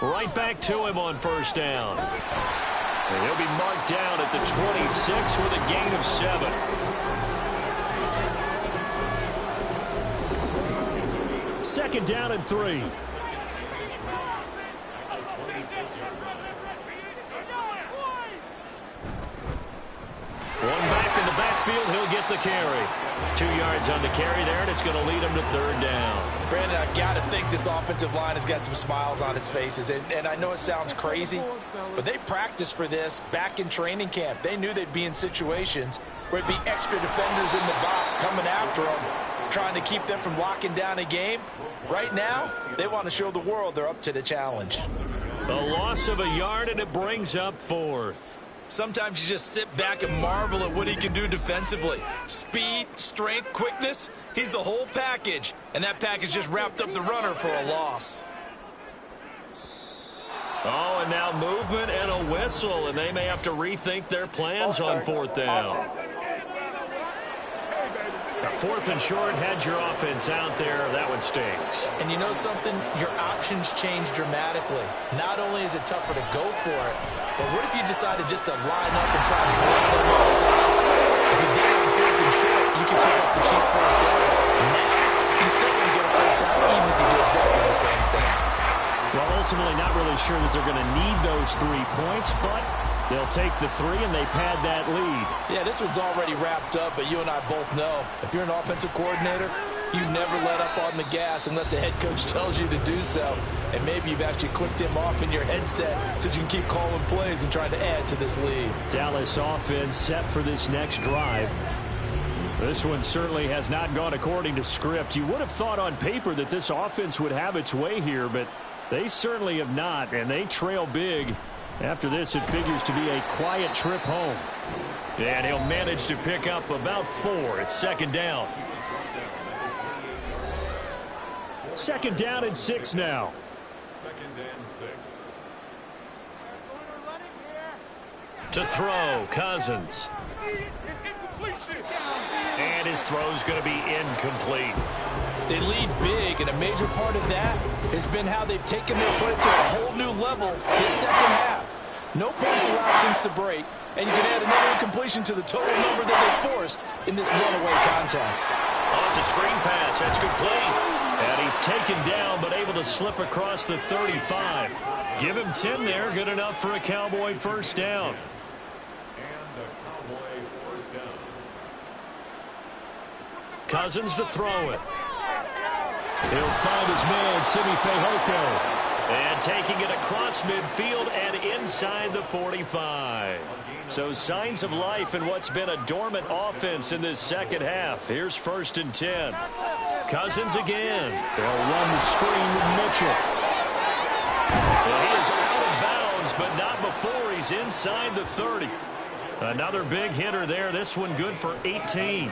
Right back to him on first down. And he'll be marked down at the 26 with a gain of 7. 2nd down and 3. One back in the backfield, he'll get the carry. 2 yards on the carry there, and it's going to lead him to third down. Brandon, I've got to think this offensive line has got some smiles on its faces. And I know it sounds crazy, but they practiced for this back in training camp. They knew they'd be in situations where it'd be extra defenders in the box coming after them, trying to keep them from locking down a game. Right now, they want to show the world they're up to the challenge. A loss of a yard, and it brings up 4th. Sometimes you just sit back and marvel at what he can do defensively. Speed, strength, quickness, he's the whole package. And that package just wrapped up the runner for a loss. Oh, and now movement and a whistle, and they may have to rethink their plans on 4th down. 4th and short, had your offense out there. That one stings. And you know something? Your options change dramatically. Not only is it tougher to go for it, but what if you decided just to line up and try to drive them off sides? If you did it on 4th and short, you could pick up the cheap first down. Now, you still can get a first down even if you do exactly the same thing. Well, ultimately not really sure that they're going to need those 3 points, but they'll take the 3 and they pad that lead. Yeah, this one's already wrapped up, but you and I both know if you're an offensive coordinator, you never let up on the gas unless the head coach tells you to do so. And maybe you've actually clicked him off in your headset so you can keep calling plays and trying to add to this lead. Dallas offense set for this next drive. This one certainly has not gone according to script. You would have thought on paper that this offense would have its way here, but they certainly have not, and they trail big. After this, it figures to be a quiet trip home. And he'll manage to pick up about 4. It's 2nd down. 2nd down and 6 now. 2nd and 6. To throw, Cousins. And his throw's going to be incomplete. They lead big, and a major part of that has been how they've taken their play to a whole new level this second half. No points allowed since the break, and you can add another incompletion to the total number that they forced in this runaway contest. Oh, it's a screen pass. That's complete. And he's taken down, but able to slip across the 35. Give him 10 there. Good enough for a Cowboy first down. Cousins to throw it. He'll find his man, Simi Fehoko. And taking it across midfield and inside the 45. So signs of life in what's been a dormant offense in this second half. Here's 1st and 10. Cousins again. They'll run the screen with Mitchell. Well, he is out of bounds, but not before he's inside the 30. Another big hitter there. This one good for 18.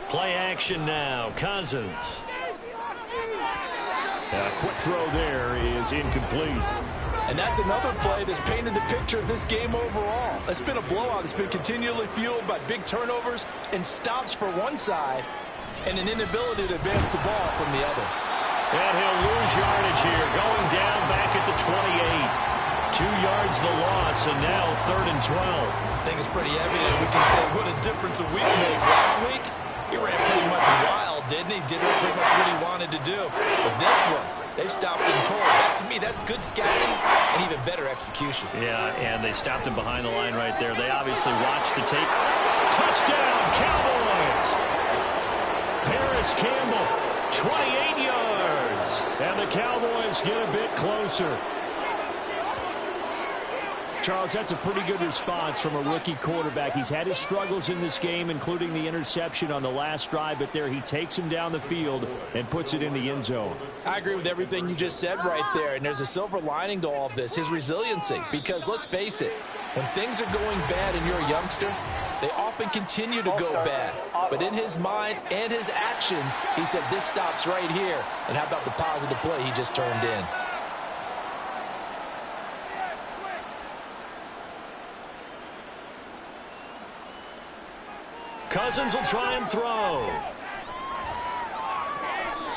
Play action now. Cousins. A quick throw there is incomplete. And that's another play that's painted the picture of this game overall. It's been a blowout that's been continually fueled by big turnovers and stops for one side and an inability to advance the ball from the other. And he'll lose yardage here, going down back at the 28. 2 yards the loss, and now 3rd and 12. I think it's pretty evident. We can say what a difference a week makes. Last week, he ran pretty much wild, didn't he? Did pretty much what he wanted to do. But this one, they stopped him cold. That, to me, that's good scouting and even better execution. Yeah, and they stopped him behind the line right there. They obviously watched the tape. Touchdown, Cowboys! Paris Campbell, 28 yards. And the Cowboys get a bit closer. Charles, that's a pretty good response from a rookie quarterback. He's had his struggles in this game, including the interception on the last drive, but there he takes him down the field and puts it in the end zone. I agree with everything you just said right there, and there's a silver lining to all of this, his resiliency. Because let's face it, when things are going bad and you're a youngster, they often continue to go bad. But in his mind and his actions, he said, this stops right here. And how about the positive play he just turned in? Cousins will try and throw.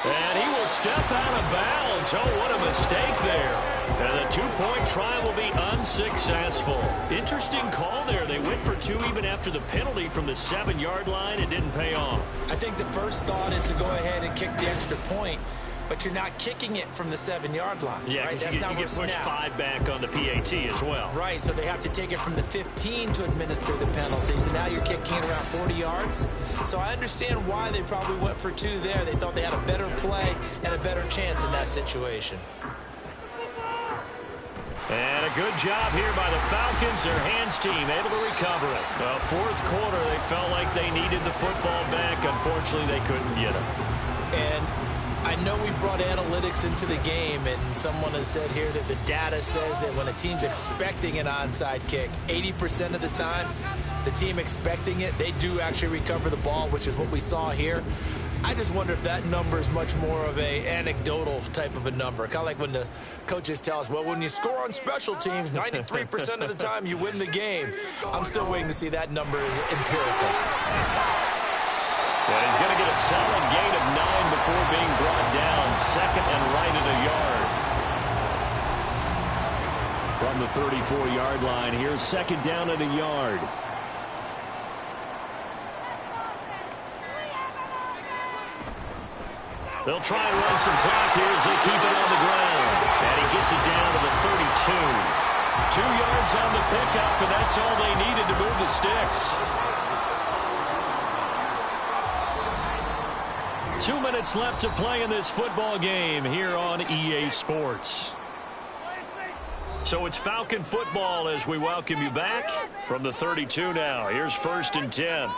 And he will step out of bounds. Oh, what a mistake there. And the two-point try will be unsuccessful. Interesting call there. They went for 2 even after the penalty from the 7-yard line. It didn't pay off. I think the first thought is to go ahead and kick the extra point, but you're not kicking it from the 7-yard line. Yeah, right? because you get pushed 5 back on the PAT as well. Right, so they have to take it from the 15 to administer the penalty. So now you're kicking it around 40 yards. So I understand why they probably went for 2 there. They thought they had a better play and a better chance in that situation. And a good job here by the Falcons. Their hands team able to recover it. The 4th quarter, they felt like they needed the football back. Unfortunately, they couldn't get it. And I know we brought analytics into the game, and someone has said here that the data says that when a team's expecting an onside kick, 80% of the time, the team expecting it, they do actually recover the ball, which is what we saw here. I just wonder if that number is much more of a anecdotal type of a number. Kind of like when the coaches tell us, well, when you score on special teams, 93% of the time you win the game. I'm still waiting to see that number is empirical. Well, he's going to get a solid gain of 9 before being brought down. 2nd and right at a yard. From the 34-yard line, here's 2nd down at a yard. They'll try and run some clock here as they keep it on the ground. And he gets it down to the 32. 2 yards on the pickup, and that's all they needed to move the sticks. 2 minutes left to play in this football game here on EA Sports. So it's Falcon football as we welcome you back from the 32 now. Here's 1st and 10.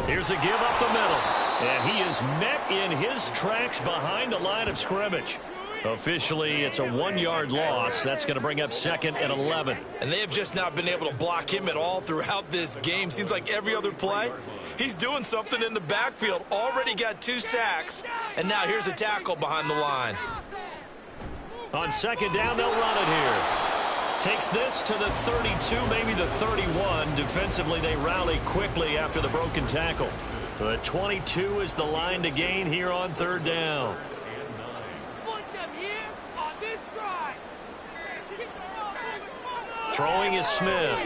Here's a give up the middle. And he is met in his tracks behind the line of scrimmage. Officially, it's a 1-yard loss. That's going to bring up 2nd and 11. And they have just not been able to block him at all throughout this game. Seems like every other play, he's doing something in the backfield. Already got 2 sacks, and now here's a tackle behind the line. On 2nd down, they'll run it here. Takes this to the 32, maybe the 31. Defensively, they rally quickly after the broken tackle. The 22 is the line to gain here on 3rd down. Throwing is Smith.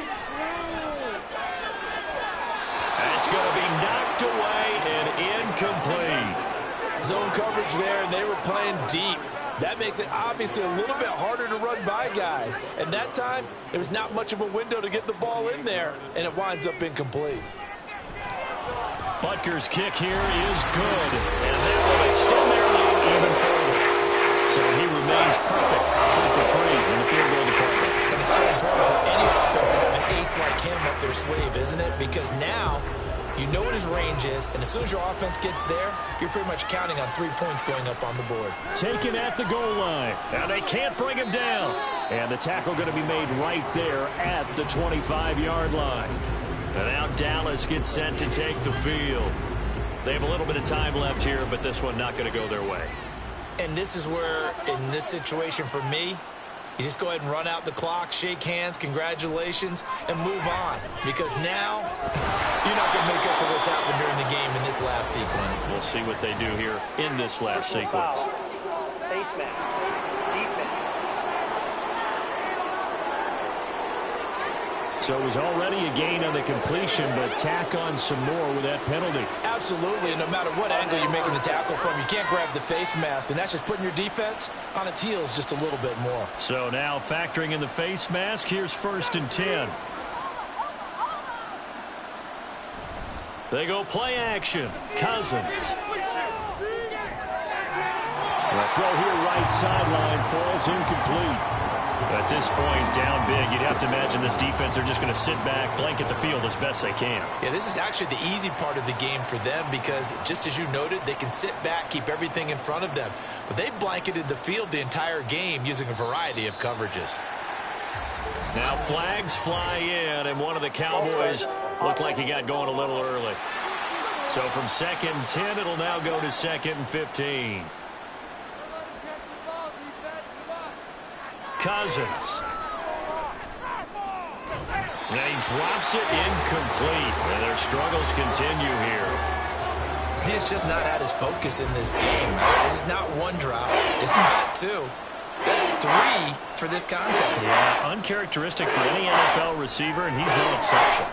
That's going to be knocked away and incomplete. Zone coverage there, and they were playing deep. That makes it obviously a little bit harder to run by guys. And that time, there was not much of a window to get the ball in there, and it winds up incomplete. Butker's kick here is good, and they will extend their lead even further. So he remains perfect, 3 for 3 in the field goal department. And it's so important for any offense to have an ace like him up their sleeve, isn't it? Because now you know what his range is, and as soon as your offense gets there, you're pretty much counting on 3 points going up on the board. Taken at the goal line. Now they can't bring him down. And the tackle going to be made right there at the 25-yard line. And now Dallas gets set to take the field. They have a little bit of time left here, but this one not going to go their way. And this is where, in this situation for me, you just go ahead and run out the clock, shake hands, congratulations, and move on. Because now, you're not going to make up for what's happened during the game in this last sequence. We'll see what they do here in this last sequence. Face mask. Defense. So it was already a gain on the completion, but tack on some more with that penalty. Absolutely, and no matter what angle you're making the tackle from, you can't grab the face mask, and that's just putting your defense on its heels just a little bit more. So now factoring in the face mask, here's 1st and 10. They go play action. Cousins. The throw here right sideline falls incomplete. At this point, down big, you'd have to imagine this defense, they're just going to sit back, blanket the field as best they can. Yeah, this is actually the easy part of the game for them because, just as you noted, they can sit back, keep everything in front of them. But they've blanketed the field the entire game using a variety of coverages. Now flags fly in, and one of the Cowboys looked like he got going a little early. So from 2nd and 10, it'll now go to 2nd and 15. Cousins. And he drops it incomplete. And their struggles continue here. He has just not had his focus in this game. It's not one drop. It's not two. That's 3 for this contest. Yeah, uncharacteristic for any NFL receiver, and he's no exception.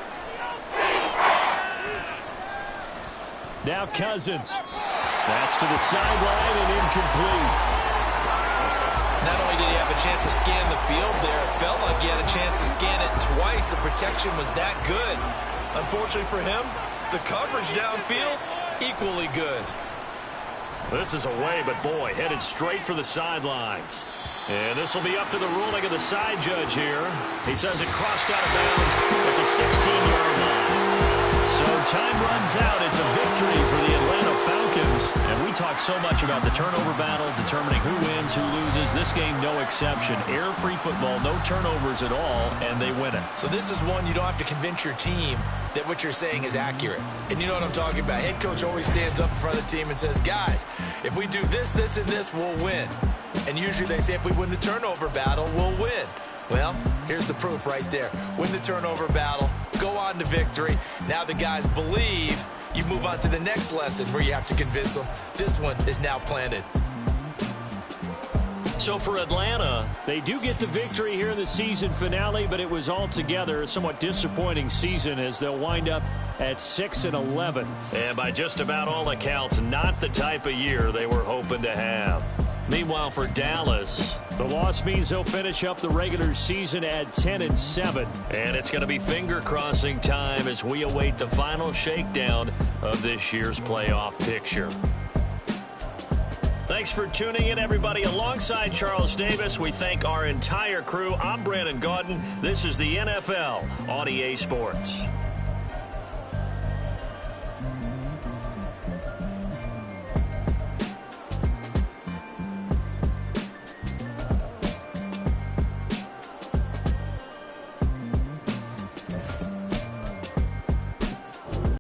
Now Cousins. That's to the sideline and incomplete. Not only did he have a chance to scan the field there, it felt like he had a chance to scan it twice. The protection was that good. Unfortunately for him, the coverage downfield, equally good. This is away, but boy, headed straight for the sidelines. And this will be up to the ruling of the side judge here. He says it crossed out of bounds at the 16-yard line. So time runs out. It's a victory for the Atlanta Falcons. And we talk so much about the turnover battle, determining who wins, who loses. This game, no exception. Air-free football, no turnovers at all, and they win it. So this is one you don't have to convince your team that what you're saying is accurate. And you know what I'm talking about. Head coach always stands up in front of the team and says, guys, if we do this, this, and this, we'll win. And usually they say if we win the turnover battle, we'll win. Well, here's the proof right there. Win the turnover battle, go on to victory. Now the guys believe. You move on to the next lesson where you have to convince them. This one is now planted. So for Atlanta, they do get the victory here in the season finale, but it was altogether a somewhat disappointing season as they'll wind up at 6-11. And by just about all accounts, not the type of year they were hoping to have. Meanwhile, for Dallas, the loss means they'll finish up the regular season at 10-7. And it's going to be finger-crossing time as we await the final shakedown of this year's playoff picture. Thanks for tuning in, everybody. Alongside Charles Davis, we thank our entire crew. I'm Brandon Gaudin. This is the NFL on EA Sports.